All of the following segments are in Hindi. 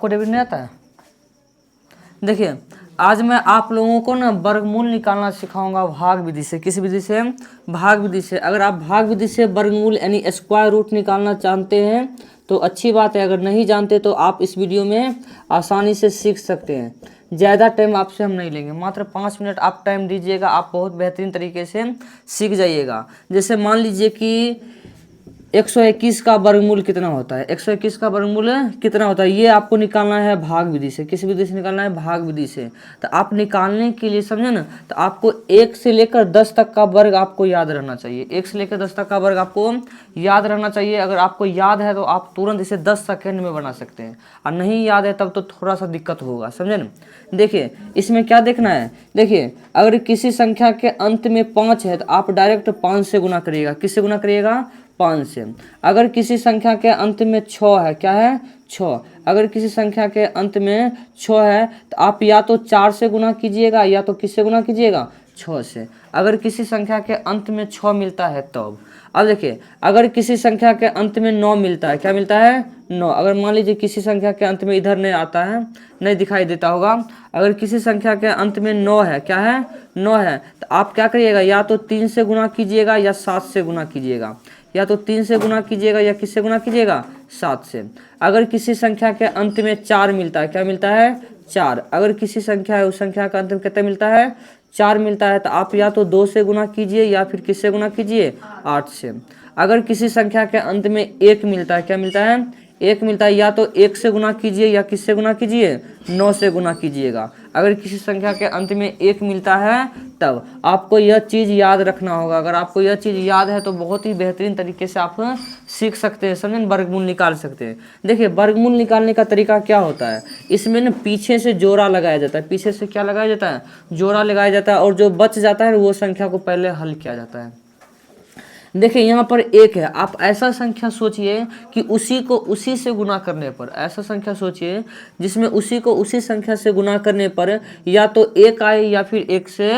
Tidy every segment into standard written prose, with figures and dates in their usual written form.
आपको डेबिट नहीं आता है? देखिए आज मैं आप लोगों को ना वर्गमूल निकालना सिखाऊंगा भाग विधि से। किस विधि से? भाग विधि से। अगर आप भाग विधि से वर्गमूल यानी स्क्वायर रूट निकालना जानते हैं तो अच्छी बात है, अगर नहीं जानते तो आप इस वीडियो में आसानी से सीख सकते हैं। ज़्यादा टाइम आपसे हम नहीं लेंगे, मात्र 5 मिनट आप टाइम दीजिएगा, आप बहुत बेहतरीन तरीके से सीख जाइएगा। जैसे मान लीजिए कि 121 का वर्गमूल कितना होता है, 121 का वर्गमूल कितना होता है, ये आपको निकालना है भाग विधि से। किस विधि से निकालना है? भाग विधि से। तो आप निकालने के लिए समझे ना, तो आपको 1 से लेकर 10 तक का वर्ग आपको याद रहना चाहिए। 1 से लेकर 10 तक का वर्ग आपको याद रहना चाहिए। अगर आपको याद है तो आप तुरंत इसे 10 सेकेंड में बना सकते हैं, और नहीं याद है तब तो थोड़ा सा दिक्कत होगा, समझे ना। देखिए इसमें क्या देखना है, देखिए अगर किसी संख्या के अंत में 5 है तो आप डायरेक्ट 5 से गुना करिएगा। किससे गुना करिएगा? 5 से। अगर किसी संख्या के अंत में 6 है, क्या है? 6। अगर किसी संख्या के अंत में 6 है तो आप या तो 4 से गुना कीजिएगा या तो किससे गुना कीजिएगा? 6 से। अगर किसी संख्या के अंत में 6 मिलता है तब। अब देखिए अगर किसी संख्या के अंत में 9 मिलता है, क्या मिलता है? 9। अगर मान लीजिए किसी संख्या के अंत में, इधर नहीं आता है, नहीं दिखाई देता होगा, अगर किसी संख्या के अंत में 9 है, क्या है? 9 है, तो आप क्या करिएगा? या तो 3 से गुना कीजिएगा या 7 से गुना कीजिएगा। या तो 3 से गुना कीजिएगा या किससे गुना कीजिएगा? 7 से। अगर किसी संख्या के अंत में 4 मिलता है, क्या मिलता है? 4। अगर किसी संख्या है उस संख्या का अंत में कितना मिलता है? 4 मिलता है, तो आप या तो 2 से गुना कीजिए या फिर किससे गुना कीजिए? 8 से। अगर किसी संख्या के अंत में 1 मिलता है, क्या मिलता है? 1 मिलता है, या तो 1 से गुना कीजिए या किससे गुना कीजिए? 9 से गुना कीजिएगा। अगर किसी संख्या के अंत में 1 मिलता है तब आपको यह चीज़ याद रखना होगा। अगर आपको यह चीज़ याद है तो बहुत ही बेहतरीन तरीके से आप सीख सकते हैं, समझें, वर्गमूल निकाल सकते हैं। देखिए वर्गमूल निकालने का तरीका क्या होता है, इसमें ना पीछे से जोड़ा लगाया जाता है। पीछे से क्या लगाया जाता है? जोड़ा लगाया जाता है, और जो बच जाता है वो संख्या को पहले हल किया जाता है। देखिए यहाँ पर 1 है, आप ऐसा संख्या सोचिए कि उसी को उसी से गुना करने पर, ऐसा संख्या सोचिए जिसमें उसी को उसी संख्या से गुना करने पर या तो 1 आए या फिर 1 से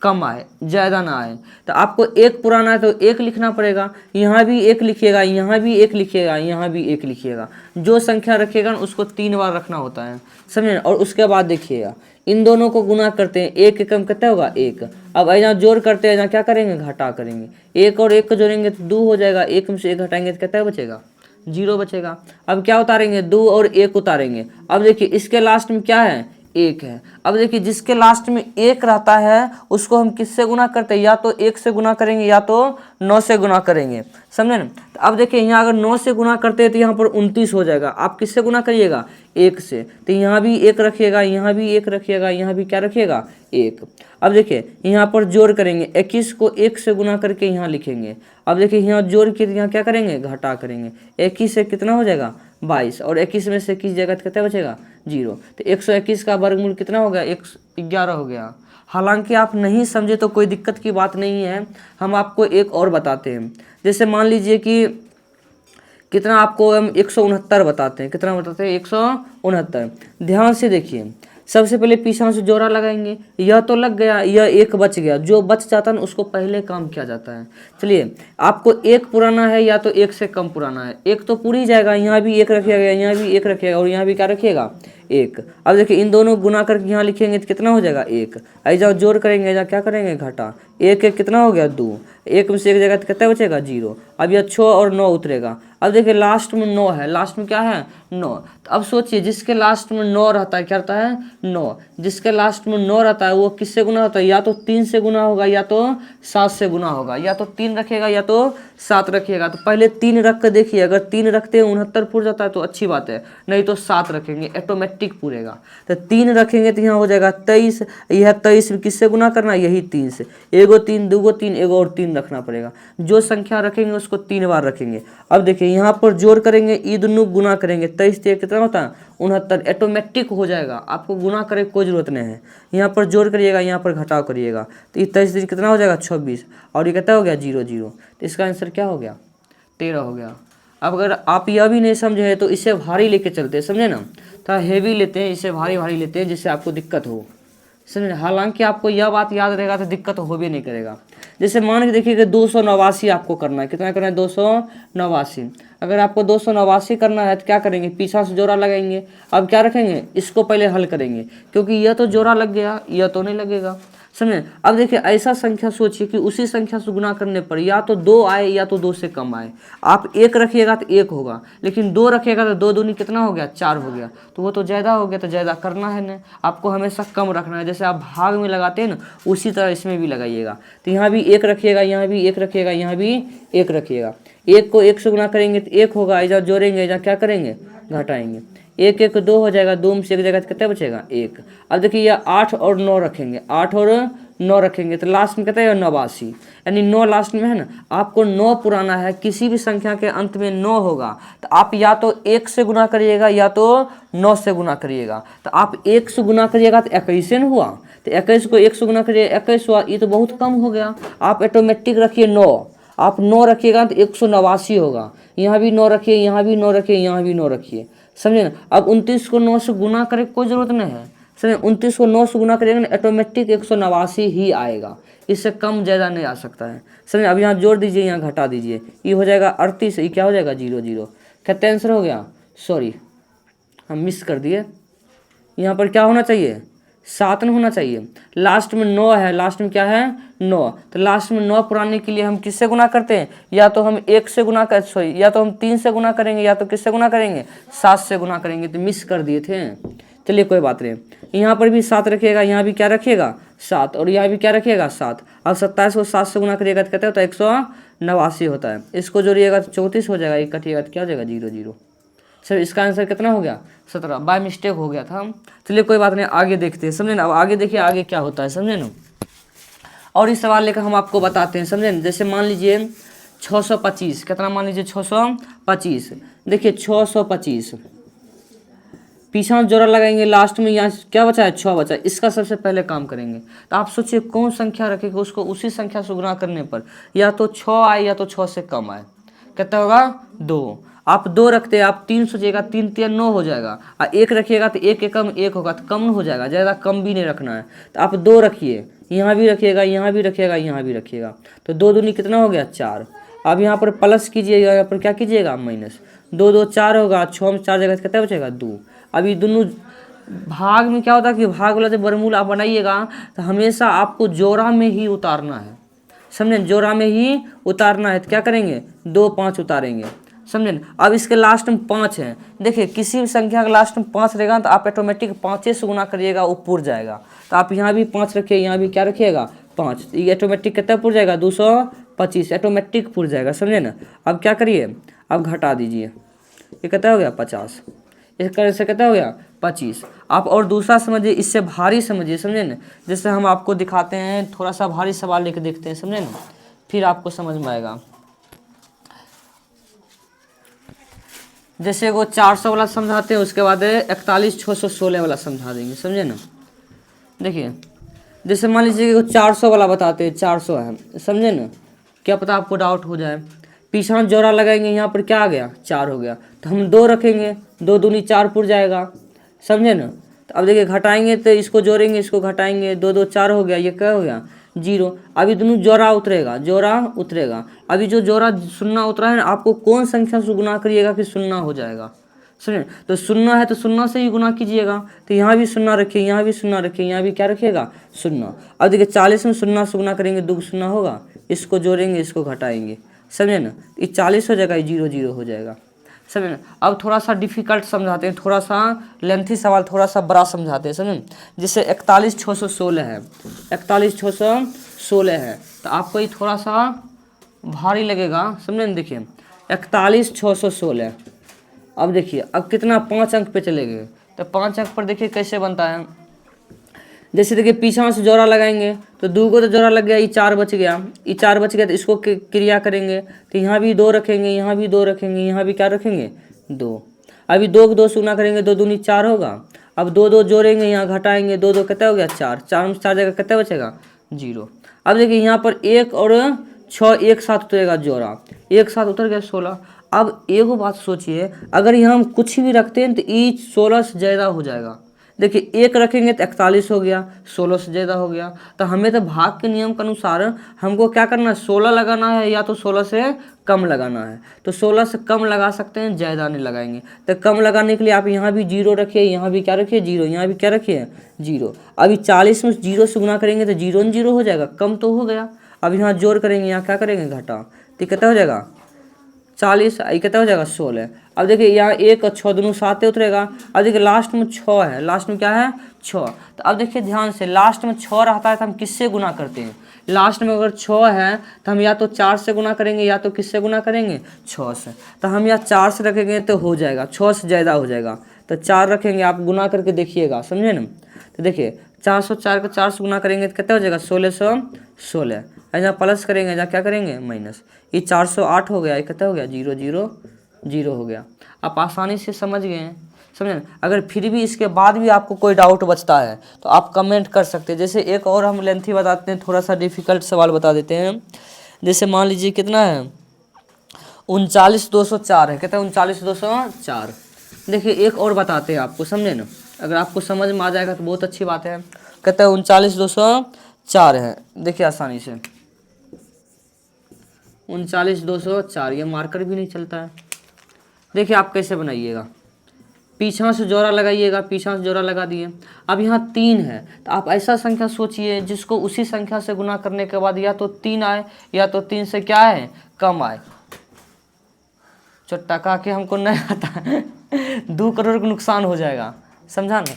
कम आए, ज़्यादा ना आए। तो आपको 1 पुराना है तो 1 लिखना पड़ेगा, यहाँ भी 1 लिखिएगा, यहाँ भी 1 लिखिएगा, यहाँ भी 1 लिखिएगा। जो संख्या रखिएगा उसको 3 बार रखना होता है, समझे। और उसके बाद देखिएगा इन दोनों को गुना करते हैं, 1 कम कितना होगा? 1। अब यहाँ जोड़ करते हैं, यहाँ क्या करेंगे? घटा करेंगे। 1 और 1 को जोड़ेंगे तो 2 हो जाएगा, 1 में से 1 घटाएंगे तो कितना बचेगा? 0 बचेगा। अब क्या उतारेंगे? 2 और 1 उतारेंगे। अब देखिए इसके लास्ट में क्या है? 1 है। अब देखिए जिसके लास्ट में 1 रहता है उसको हम किससे गुना करते हैं? या तो 1 से गुना करेंगे या तो 9 से गुना करेंगे, समझे ना। तो अब देखिए यहाँ अगर 9 से गुना करते हैं तो यहाँ पर 29 हो जाएगा। आप किससे गुना करिएगा? 1 से। तो यहाँ भी 1 रखिएगा, यहाँ भी 1 रखिएगा, यहाँ भी क्या रखिएगा? 1। अब देखिए यहाँ पर जोड़ करेंगे, 21 को 1 से गुना करके यहाँ लिखेंगे। अब देखिए यहाँ जोड़ के यहाँ क्या करेंगे? घटा करेंगे। 21 से कितना हो जाएगा? 22। और 21 में से 21 जगह कितना बचेगा? 0। तो 121 का वर्गमूल कितना हो गया? 111 हो गया। हालांकि आप नहीं समझे तो कोई दिक्कत की बात नहीं है, हम आपको एक और बताते हैं। जैसे मान लीजिए कि कितना आपको हम 169 बताते हैं। कितना बताते हैं? 169। ध्यान से देखिए, सबसे पहले पीछे से जोड़ा लगाएंगे, यह तो लग गया, यह 1 बच गया। जो बच जाता है ना उसको पहले काम किया जाता है। चलिए आपको 1 पुराना है या तो 1 से कम पुराना है, 1 तो पूरी जाएगा, यहाँ भी 1 रखिएगा, यहाँ भी 1 रखिएगा, और यहाँ भी क्या रखिएगा? 1। अब देखिए इन दोनों गुना करके यहाँ लिखेंगे तो कितना हो जाएगा? 1। ऐसा जोड़ करेंगे, ऐसा क्या करेंगे? घटा। 1 1 कितना हो गया? 2। 1 में से 1 जगह तो कितना बचेगा? 0। अब यह 6 और 9 उतरेगा। अब देखिए लास्ट में 9 है, लास्ट में क्या है? 9। तो अब सोचिए जिसके लास्ट में 9 रहता है क्या रहता है? 9। जिसके लास्ट में 9 रहता है वो किससे गुना होता है? या तो 3 से गुना होगा या तो 7 से गुना होगा। या तो 3 रखिएगा या तो 7 रखिएगा। तो पहले 3 रख कर देखिए, अगर 3 रखते हैं 69 पूर जाता है तो अच्छी बात है, नहीं तो 7 रखेंगे, ऑटोमेटिक पूरेगा। तो 3 रखेंगे तो यहाँ हो जाएगा 23। यह 23 किससे गुना करना? यही 3 से। 1 3 2 3, 1 और 3 रखना पड़ेगा। जो संख्या रखेंगे उसको 3 बार रखेंगे। अब देखिए यहाँ पर जोड़ करेंगे, ई दोनों गुना करेंगे, 23 से कितना होता है? 69। ऑटोमेटिक हो जाएगा, आपको गुना करे कोई जरूरत नहीं है। यहाँ पर जोड़ करिएगा, यहाँ पर घटाव करिएगा, तो ये 23 कितना हो जाएगा? 26। और ये कितना हो गया? 0 0। तो इसका आंसर क्या हो गया? 13 हो गया। अब अगर आप यह भी नहीं समझे हैं तो इसे भारी लेके चलते हैं, समझे ना। थोड़ा हेवी लेते हैं, इसे भारी भारी लेते हैं जिससे आपको दिक्कत हो, समझे। हालांकि आपको यह बात याद रहेगा तो दिक्कत हो भी नहीं करेगा। जैसे मान के देखिए कि 289 आपको करना है, कितना करना है 289। अगर आपको 289 करना है तो क्या करेंगे, पीछा से जोड़ा लगाएंगे। अब क्या रखेंगे, इसको पहले हल करेंगे, क्योंकि यह तो जोड़ा लग गया, यह तो नहीं लगेगा, समझे। अब देखिए ऐसा संख्या सोचिए कि उसी संख्या से गुना करने पर या तो 2 आए या तो 2 से कम आए। आप 1 रखिएगा तो 1 होगा, लेकिन 2 रखिएगा तो 2 दूनी कितना हो गया, 4 हो गया, तो वो तो ज़्यादा हो गया, तो ज़्यादा करना है ना, आपको हमेशा कम रखना है। जैसे आप भाग में लगाते हैं ना, उसी तरह इसमें भी लगाइएगा। तो यहाँ भी 1 रखिएगा, यहाँ भी 1 रखिएगा, यहाँ भी 1 रखिएगा। 1 को 1 से गुना करेंगे तो 1 होगा, ऐसा जोड़ेंगे, ऐसा क्या करेंगे, घटाएंगे। 1 1 2 हो जाएगा, 2 में से 1 जगह कितना बचेगा, 1। अब देखिए यह 8 और 9 रखेंगे, 8 और 9 रखेंगे तो लास्ट में कितना है 89, यानी 9 लास्ट में है ना। आपको 9 पुराना है, किसी भी संख्या के अंत में 9 होगा तो आप या तो 1 से गुना करिएगा या तो 9 से गुना करिएगा। तो आप 1 से गुना करिएगा तो 21 न हुआ, तो 21 को 1 से गुना करिए 21 हुआ, ये तो बहुत कम हो गया। आप ऑटोमेटिक रखिए 9, आप 9 रखिएगा तो 189 होगा। यहाँ भी 9 रखिए, यहाँ भी 9 रखिए, यहाँ भी 9 रखिए, समझे ना। अब 29 को 9 से गुना करे कोई जरूरत नहीं है, समझे। 29 को 9 से गुना करेंगे ना, ऑटोमेटिक 189 ही आएगा, इससे कम ज़्यादा नहीं आ सकता है, समझे। अब यहाँ जोड़ दीजिए, यहाँ घटा दीजिए, ये हो जाएगा 38, ये क्या हो जाएगा 0 0। कितना आंसर हो गया, सॉरी हम मिस कर दिए, यहाँ पर क्या होना चाहिए 7 होना चाहिए। लास्ट में 9 है, लास्ट में क्या है 9, तो लास्ट में 9 पुराने के लिए हम किससे गुना करते हैं, या तो हम 1 से गुना कर, सॉरी या तो हम 3 से गुना करेंगे, या तो किससे गुना करेंगे 7 से गुना करेंगे, तो मिस कर दिए थे। चलिए कोई बात नहीं, यहाँ पर भी 7 रखिएगा, यहाँ भी क्या रखिएगा 7, और यहाँ भी क्या रखिएगा 7। अब 27 को 7 से गुना करिएगा तो कहते हो तो 189 होता है। इसको जोड़िएगा तो 34 हो जाएगा, एक कटिएगा तो क्या हो जाएगा 0 0। सर इसका आंसर कितना हो गया 17, बाय मिस्टेक हो गया था। चलिए कोई बात नहीं, आगे देखते हैं, समझे ना। अब आगे देखिए आगे क्या होता है, समझे ना। और इस सवाल लेकर हम आपको बताते हैं, समझे ना। जैसे मान लीजिए 625, कितना मान लीजिए 625, देखिए 625 पीछा जोड़ा लगाएंगे, लास्ट में यहाँ क्या बचा है 6 बचा है, इसका सबसे पहले काम करेंगे। तो आप सोचिए कौन संख्या रखेगा, उसको उसी संख्या से गुना करने पर या तो 6 आए या तो 6 से कम आए, कितना होगा 2। आप 2 रखते हैं, आप 3 सोचिएगा, 3 3 9 हो जाएगा, और 1 रखिएगा तो 1 1 कम 1 होगा, तो कम हो जाएगा, ज़्यादा कम भी नहीं रखना है। तो आप 2 रखिए, यहाँ भी रखिएगा, यहाँ भी रखिएगा, यहाँ भी रखिएगा, तो 2 दूनी कितना हो गया 4। अब यहाँ पर प्लस कीजिएगा, यहाँ पर क्या कीजिएगा माइनस, 2 2 4 होगा, 6 में 4 जगह कितना बचेगा 2। अभी दोनों भाग में क्या होता है कि भाग वाला जब वर्गमूल आप बनाइएगा तो हमेशा आपको जोड़ा में ही उतारना है, समझे, जोड़ा में ही उतारना है। तो क्या करेंगे 2 5 उतारेंगे, समझे। अब इसके लास्ट में 5 है, देखिए किसी भी संख्या का लास्ट में 5 रहेगा तो आप ऑटोमेटिक 5 से गुना करिएगा, वो पुर जाएगा। तो आप यहाँ भी 5 रखिए, यहाँ भी क्या रखिएगा 5, ये ऑटोमेटिक कितना पुर जाएगा 225, ऑटोमेटिक पुर जाएगा, समझे ना। अब क्या करिए, अब घटा दीजिए, ये कितना हो गया 50, इसका से कितना हो गया 25। आप और दूसरा समझिए, इससे भारी समझिए, समझे ना। जैसे हम आपको दिखाते हैं, थोड़ा सा भारी सवाल लेके देखते हैं, समझे ना, फिर आपको समझ में आएगा। जैसे वो 400 वाला समझाते हैं, उसके बाद 41 616 वाला समझा देंगे, समझे ना। देखिए जैसे मान लीजिए कि 400 वाला बताते हैं, 400 है, समझे ना, क्या पता आपको डाउट हो जाए। पीछा जोड़ा लगाएंगे, यहाँ पर क्या आ गया 4 हो गया, तो हम 2 रखेंगे, 2 दूनी 4 पुर जाएगा, समझे ना। तो अब देखिए घटाएंगे तो इसको जोड़ेंगे, इसको घटाएंगे, 2 2 4 हो गया, ये क्या हो गया 0। अभी दोनों जोड़ा उतरेगा, जोड़ा उतरेगा। अभी जो जोड़ा शून्य उतरा है ना, आपको कौन संख्या से गुना करिएगा कि शून्य हो जाएगा, समझे। तो शून्य है तो शून्य से ही गुना कीजिएगा, तो यहाँ भी शून्य रखिए, यहाँ भी शून्य रखिए, यहाँ भी क्या रखिएगा शून्य। अब देखिए 40 में शून्य से गुना करेंगे, 2 शून्य होगा, इसको जोड़ेंगे, इसको घटाएंगे, समझे ना। ये 40 हो जाएगा, ये 0 0 हो जाएगा, समझे ना। अब थोड़ा सा डिफिकल्ट समझाते हैं, थोड़ा सा लेंथी सवाल, थोड़ा सा बड़ा समझाते हैं, समझे। जैसे 41 616 है, 41 616 है, तो आपको ये थोड़ा सा भारी लगेगा, समझे ना। देखिए 41 616, अब देखिए अब कितना 5 अंक पे चले गए, तो 5 अंक पर देखिए कैसे बनता है। जैसे देखिए पीछा से जोड़ा लगाएंगे तो 2 को तो जोड़ा लग गया, ये 4 बच गया, ये 4 बच गया, तो इसको क्रिया करेंगे, तो यहाँ भी 2 रखेंगे, यहाँ भी 2 रखेंगे, यहाँ भी क्या रखेंगे 2। अभी 2 को 2 से गुना करेंगे, 2 दूनी 4 होगा। अब 2 2 जोड़ेंगे, यहाँ घटाएंगे, 2 2 कितना हो गया 4, 4 में 4 जगह कितना बचेगा 0। अब देखिए यहाँ पर 1 और 6 एक साथ उतरेगा, जोड़ा एक साथ उतर गया 16। अब एगो बात सोचिए, अगर यहाँ हम कुछ भी रखते हैं तो ये 16 से ज़्यादा हो जाएगा। देखिए 1 रखेंगे तो 41 हो गया, 16 से ज़्यादा हो गया। तो हमें तो भाग के नियम के अनुसार हमको क्या करना है, 16 लगाना है या तो 16 से कम लगाना है। तो 16 से कम लगा सकते हैं, ज़्यादा नहीं लगाएंगे। तो कम लगाने के लिए आप यहाँ भी 0 रखिए, यहाँ भी क्या रखिए 0, यहाँ भी क्या रखिए 0। अभी 40 में 0 से गुना करेंगे तो 0 न 0 हो जाएगा, कम तो हो गया। अब यहाँ जोड़ करेंगे, यहाँ क्या करेंगे घटा, तो कितना हो जाएगा 40, कितना हो जाएगा 16। अब देखिए यहाँ 1 और 6 दोनों साथ उतरेगा। अब देखिए लास्ट में 6 है, लास्ट में क्या है 6। तो अब देखिए ध्यान से, लास्ट में 6 रहता है तो हम किससे गुना करते हैं, लास्ट में अगर 6 है तो हम या तो 4 से गुना करेंगे या तो किससे गुना करेंगे 6 से। तो हम यहाँ 4 से रखेंगे तो हो जाएगा, 6 से ज़्यादा हो जाएगा तो 4 रखेंगे, आप गुना करके देखिएगा, समझे ना। तो देखिए 404 को 4 से गुना करेंगे तो कितना हो जाएगा 1616। यहाँ प्लस करेंगे, यहाँ क्या करेंगे माइनस, ये 408 हो गया, ये कितना हो गया 0 0 0 हो गया। आप आसानी से समझ गए हैं, समझे ना। अगर फिर भी इसके बाद भी आपको कोई डाउट बचता है तो आप कमेंट कर सकते हैं। जैसे एक और हम लेंथी बताते हैं, थोड़ा सा डिफिकल्ट सवाल बता देते हैं। जैसे मान लीजिए कितना है 39204 है, कहते हैं 39204। देखिए एक और बताते हैं आपको, समझे ना। अगर आपको समझ में आ जाएगा तो बहुत अच्छी बात है। कहते हैं 39204 है, देखिए आसानी से 39204, ये मार्कर भी नहीं चलता है। देखिए आप कैसे बनाइएगा, पीछा से जोड़ा लगाइएगा, पीछा से जोड़ा लगा दिए। अब यहाँ 3 है तो आप ऐसा संख्या सोचिए जिसको उसी संख्या से गुना करने के बाद या तो 3 आए या तो 3 से क्या है कम आए। चुट्टा का के हमको नहीं आता है 2 करोड़ का नुकसान हो जाएगा, समझा ना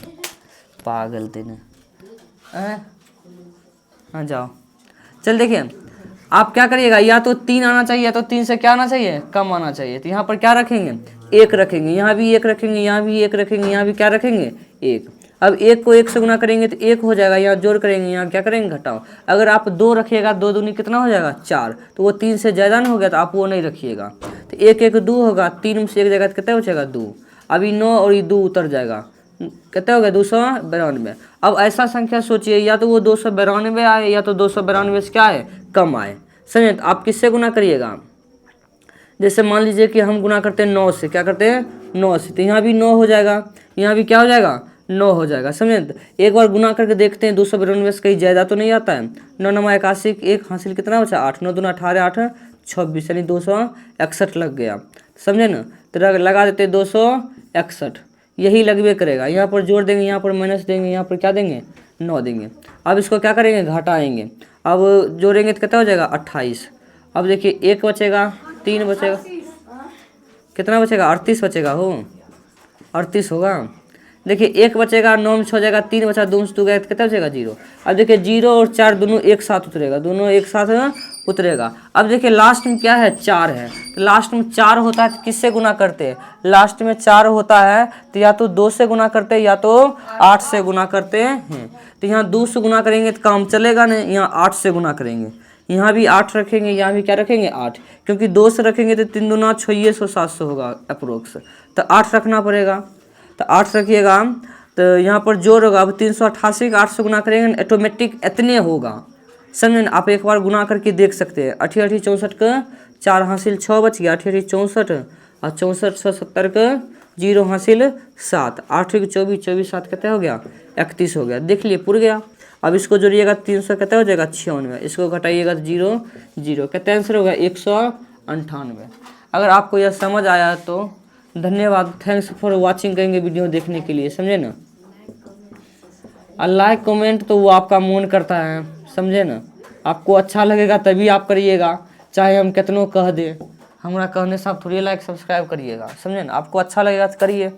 पागल तेने। हाँ जाओ, चल देखिए आप क्या करिएगा, या तो 3 आना चाहिए या तो 3 से क्या आना चाहिए कम आना चाहिए। तो यहाँ पर क्या रखेंगे 1 रखेंगे, यहाँ भी 1 रखेंगे, यहाँ भी 1 रखेंगे, यहाँ भी क्या रखेंगे 1। अब 1 को 1 से गुना करेंगे तो 1 हो जाएगा, यहाँ जोड़ करेंगे, यहाँ क्या करेंगे घटाओ। अगर आप 2 रखिएगा, 2 दूनी कितना हो जाएगा 4, तो वो 3 से ज़्यादा नहीं हो गया तो आप वो नहीं रखिएगा। तो 1 1 2 होगा, 3 में से 1 जगह कितना हो जाएगा 2। अभी 9 और ये 2 उतर जाएगा, कितना हो गया 292। अब ऐसा संख्या सोचिए या तो वो 292 आए या तो 292 से क्या है कम आए, समझे। तो आप किससे गुना करिएगा, जैसे मान लीजिए कि हम गुना करते हैं 9 से, क्या करते हैं 9 से, तो यहाँ भी 9 हो जाएगा, यहाँ भी क्या हो जाएगा 9 हो जाएगा, समझे। तो एक बार गुना करके देखते हैं 292 से कहीं ज़्यादा तो नहीं आता है। 9 9 81, 1 हासिल कितना बचा 8, 9 दूना 18, 8 26, यानी 261 लग गया, समझे ना। तो लगा देते 261, यही लगभग करेगा। यहाँ पर जोड़ देंगे, यहाँ पर माइनस देंगे, यहाँ पर क्या देंगे 9 देंगे। अब इसको क्या करेंगे घटाएंगे, अब जोड़ेंगे तो कितना हो जाएगा 28। अब देखिए 1 बचेगा, 3 बचेगा, कितना बचेगा 38 बचेगा, हो 38 होगा। देखिए 1 बचेगा, 9 में 6 जाएगा, 3 बचा, 2 से 2 गया तो कितना बचेगा 0। अब देखिए 0 और 4 दोनों एक साथ उतरेगा, दोनों एक साथ उतरेगा। अब देखिए लास्ट में क्या है 4 है, तो लास्ट में 4 होता है तो किससे गुना करते हैं, लास्ट में 4 होता है तो या तो 2 से गुना करते हैं या तो 8 से गुना करते हैं। तो यहाँ 2 से गुना करेंगे तो काम चलेगा नहीं, यहाँ 8 से गुना करेंगे, यहाँ भी 8 रखेंगे, यहाँ भी क्या रखेंगे 8, क्योंकि 2 से रखेंगे तो 3 दूना 600 700 होगा अप्रोक्स, तो 8 रखना पड़ेगा। तो 8 रखिएगा, तो यहाँ पर जोड़ होगा। अब 388 का 8 से गुना करेंगे ऑटोमेटिक इतने होगा, समझे ना। आप एक बार गुना करके देख सकते हैं। 88 64 का 4 हासिल 6 बच गया, 88 64 और 64 170 का 0 हासिल 7, 8 24 24 7 कितना हो गया 31 हो गया, देख लिए पुर गया। अब इसको जोड़िएगा 300 कितना हो जाएगा 96, इसको घटाइएगा तो 0 0, कितना आंसर होगा 198। अगर आपको यह समझ आया तो धन्यवाद, थैंक्स फॉर वॉचिंग करेंगे वीडियो देखने के लिए, समझे ना। और लाइक कमेंट तो वो आपका मन करता है, समझे ना। आपको अच्छा लगेगा तभी आप करिएगा, चाहे हम कितनों कह दें, हमारा कहने से आप थोड़ी लाइक सब्सक्राइब करिएगा, समझे ना। आपको अच्छा लगेगा तो करिए।